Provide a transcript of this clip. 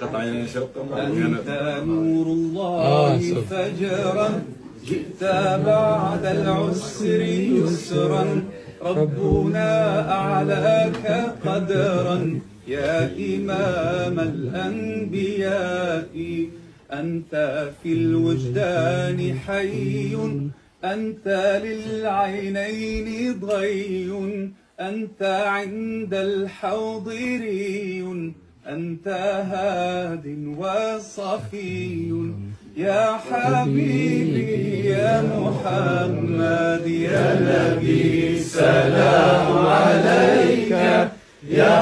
أنت نور الله فجرا، جئت بعد العسر يسرا، ربنا أعلاك قدرا يا إمام الأنبياء. أنت في الوجدان حي، أنت للعينين ضي، أنت عند الحوض ري، أنت هاد وصفي. يا حبيبي يا محمد يا نبي سلام عليك، يا